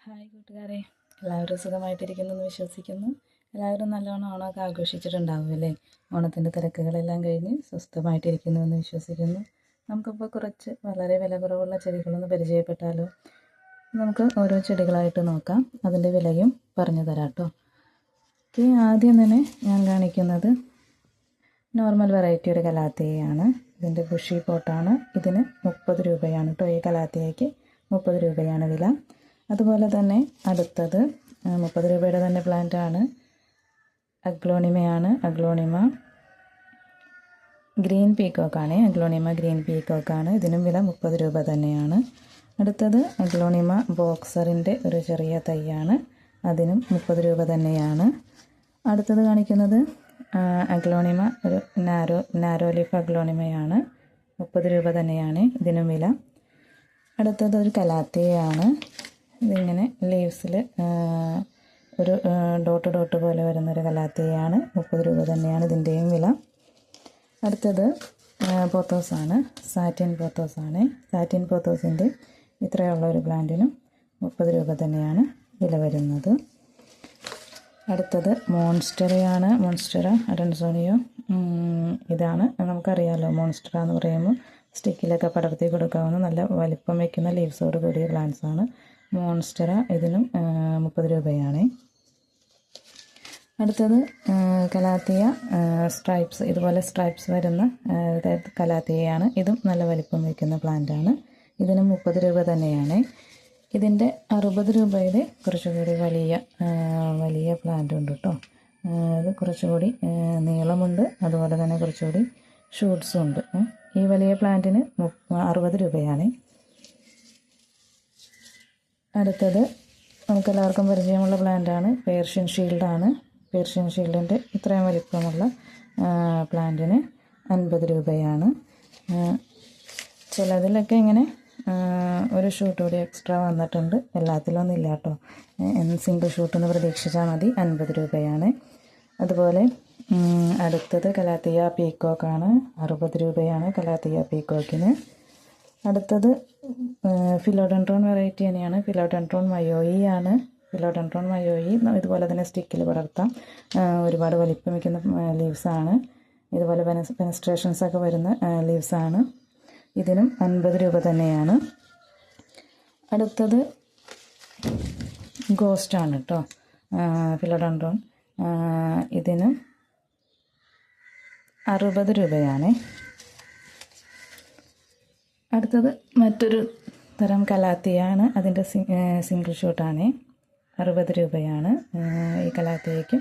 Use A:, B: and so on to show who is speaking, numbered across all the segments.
A: Hi കൂട്ടുകാരെ, എല്ലാവരും സുഖമായിട്ടിരിക്കുന്നു എന്ന് വിശ്വസിക്കുന്നു. എല്ലാവരും നല്ലോണം ഓണമൊക്കെ ആഘോഷിച്ചിട്ടുണ്ടാവുമല്ലേ? ഓണത്തിൻ്റെ തിരക്കുകളെല്ലാം കഴിഞ്ഞ് സ്വസ്ഥമായിട്ടിരിക്കുന്നു എന്ന് വിശ്വസിക്കുന്നു. നമുക്കിപ്പോൾ കുറച്ച് വളരെ വില കുറവുള്ള ചെടികളൊന്ന് പരിചയപ്പെട്ടാലോ? നമുക്ക് ഓരോ ചെടികളായിട്ട് നോക്കാം, അതിൻ്റെ വിലയും പറഞ്ഞു തരാം കേട്ടോ. ആദ്യം തന്നെ ഞാൻ കാണിക്കുന്നത് നോർമൽ വെറൈറ്റി ഒരു കലാത്തിയയാണ്. ഇതിൻ്റെ ബുഷി പോട്ടാണ്. ഇതിന് 30 രൂപയാണ് കേട്ടോ. ഈ കലാത്തിയയ്ക്ക് 30 രൂപയാണ് വില. അതുപോലെ തന്നെ അടുത്തത് 30 രൂപയുടെ തന്നെ പ്ലാന്റാണ്. അഗ്ലോണിമയാണ്. അഗ്ലോണിമ ഗ്രീൻ പീക്കോക്കാണ്. അഗ്ലോണിമ ഗ്രീൻ പീക്കോക്കാണ്. ഇതിനും വില 30 രൂപ തന്നെയാണ്. അടുത്തത് അഗ്ലോണിമ ബോക്സറിൻ്റെ ഒരു ചെറിയ തൈയാണ്. അതിനും 30 രൂപ തന്നെയാണ്. അടുത്തത് കാണിക്കുന്നത് അഗ്ലോണിമ ഒരു നാരോ ലീഫ് അഗ്ലോണിമയാണ്. 30 രൂപ തന്നെയാണ് ഇതിനും വില. അടുത്തത് ഒരു കലാത്തിയയാണ്. ഇതിങ്ങനെ ലീവ്സിൽ ഒരു ഡോട്ട് പോലെ വരുന്നൊരു കലാത്തിയയാണ്. 30 രൂപ തന്നെയാണ് ഇതിൻ്റെയും വില. അടുത്തത് പോത്തോസാണ്. സാറ്റിൻ പോത്തോസാണ്. സാറ്റിൻ പോത്തോസിൻ്റെ ഇത്രയുള്ള ഒരു പ്ലാന്റിനും 30 രൂപ തന്നെയാണ് വില വരുന്നത്. അടുത്തത് മോൺസ്റ്ററയാണ്. മോൺസ്റ്ററ അഡൻസോണിയോ ഇതാണ്. നമുക്കറിയാമല്ലോ, മോൺസ്റ്ററ എന്ന് പറയുമ്പോൾ സ്റ്റിക്കിലൊക്കെ പടർത്തി കൊടുക്കാവുന്ന നല്ല വലിപ്പം വയ്ക്കുന്ന ലീവ്സോട് കൂടിയ പ്ലാന്റ്സാണ് മോൺസ്റ്ററ. ഇതിനും 30 രൂപയാണ്. അടുത്തത് കലാത്തിയ സ്ട്രൈപ്സ്, ഇതുപോലെ സ്ട്രൈപ്സ് വരുന്ന കലാത്തിയയാണ്. ഇതും നല്ല വലിപ്പം വയ്ക്കുന്ന പ്ലാന്റാണ്. ഇതിനും 30 രൂപ തന്നെയാണ്. ഇതിൻ്റെ 60 രൂപയുടെ കുറച്ചുകൂടി വലിയ പ്ലാന്റ് ഉണ്ട് കേട്ടോ. ഇത് കുറച്ചുകൂടി നീളമുണ്ട്, അതുപോലെ തന്നെ കുറച്ചുകൂടി ഷൂട്ട്സും ഉണ്ട്. ഈ വലിയ പ്ലാന്റിന് 60 രൂപയാണ്. അടുത്തത് നമുക്കെല്ലാവർക്കും പരിചയമുള്ള പ്ലാന്റാണ്. പേർഷ്യൻ ഷീൽഡാണ്. പേർഷ്യൻ ഷീൽഡിൻ്റെ ഇത്രയും വലിപ്പമുള്ള പ്ലാന്റിന് 50 രൂപയാണ്. ചിലതിലൊക്കെ ഇങ്ങനെ ഒരു ഷൂട്ട് കൂടി എക്സ്ട്രാ വന്നിട്ടുണ്ട്. എല്ലാത്തിലൊന്നും ഇല്ല കേട്ടോ. സിംഗിൾ ഷൂട്ടെന്ന് പ്രതീക്ഷിച്ചാൽ മതി. 50 രൂപയാണ്. അതുപോലെ അടുത്തത് കലാത്തിയ പീക്കോക്കാണ്. 60 രൂപയാണ് കലാത്തിയ പീക്കോക്കിന്. അടുത്തത് ഫിലോഡെൻഡ്രോൺ വെറൈറ്റി തന്നെയാണ്. ഫിലോഡെൻഡ്രോൺ മയോയി ആണ്. ഫിലോഡെൻഡ്രോൺ മയോയി ഇതുപോലെ തന്നെ സ്റ്റിക്കിൽ പടർത്താം. ഒരുപാട് വലിപ്പം വയ്ക്കുന്ന ലീവ്സാണ്. ഇതുപോലെ പെനസ്ട്രേഷൻസൊക്കെ വരുന്ന ലീവ്സാണ്. ഇതിനും 50 രൂപ തന്നെയാണ്. അടുത്തത് ഗോസ്റ്റാണ് കേട്ടോ. ഫിലോഡെൻഡ്രോൺ ഇതിന് 60 രൂപയാണ്. അടുത്തത് മറ്റൊരു തരം കലാത്തിയാണ്. അതിൻ്റെ സിംഗിൾ ഷൂട്ടാണ്. 60 രൂപയാണ്. ഈ കലാത്തിയയ്ക്ക്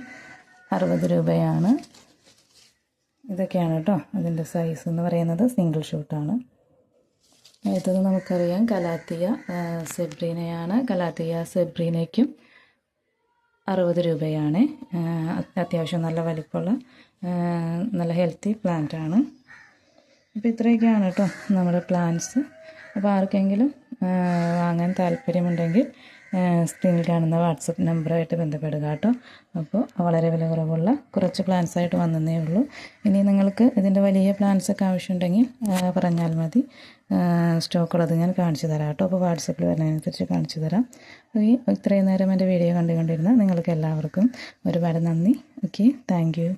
A: 60 രൂപയാണ്. ഇതൊക്കെയാണ് കേട്ടോ അതിൻ്റെ സൈസ് എന്ന് പറയുന്നത്. സിംഗിൾ ഷൂട്ടാണ്. അടുത്തത് നമുക്കറിയാം കലാത്തിയ സെബ്രീനയാണ്. കലാത്തിയ സെബ്രീനയ്ക്കും 60 രൂപയാണ്. അത്യാവശ്യം നല്ല വലിപ്പമുള്ള നല്ല ഹെൽത്തി പ്ലാന്റാണ്. അപ്പോൾ ഇത്രയൊക്കെയാണ് കേട്ടോ നമ്മുടെ പ്ലാന്റ്സ്. അപ്പോൾ ആർക്കെങ്കിലും വാങ്ങാൻ താല്പര്യമുണ്ടെങ്കിൽ സ്ക്രീനിൽ കാണുന്ന വാട്സപ്പ് നമ്പറായിട്ട് ബന്ധപ്പെടുക കേട്ടോ. അപ്പോൾ വളരെ വില കുറവുള്ള കുറച്ച് പ്ലാന്റ്സ് ആയിട്ട് വന്നതേ ഉള്ളൂ. ഇനി നിങ്ങൾക്ക് ഇതിൻ്റെ വലിയ പ്ലാന്റ്സൊക്കെ ആവശ്യമുണ്ടെങ്കിൽ പറഞ്ഞാൽ മതി. സ്റ്റോക്കുള്ളത് ഞാൻ കാണിച്ചു തരാം കേട്ടോ. അപ്പോൾ വാട്സപ്പിൽ വരുന്നതിനനുസരിച്ച് കാണിച്ചു തരാം. ഇത്രയും നേരം എൻ്റെ വീഡിയോ കണ്ടുകൊണ്ടിരുന്ന നിങ്ങൾക്ക് എല്ലാവർക്കും ഒരുപാട് നന്ദി. Okay, thank you.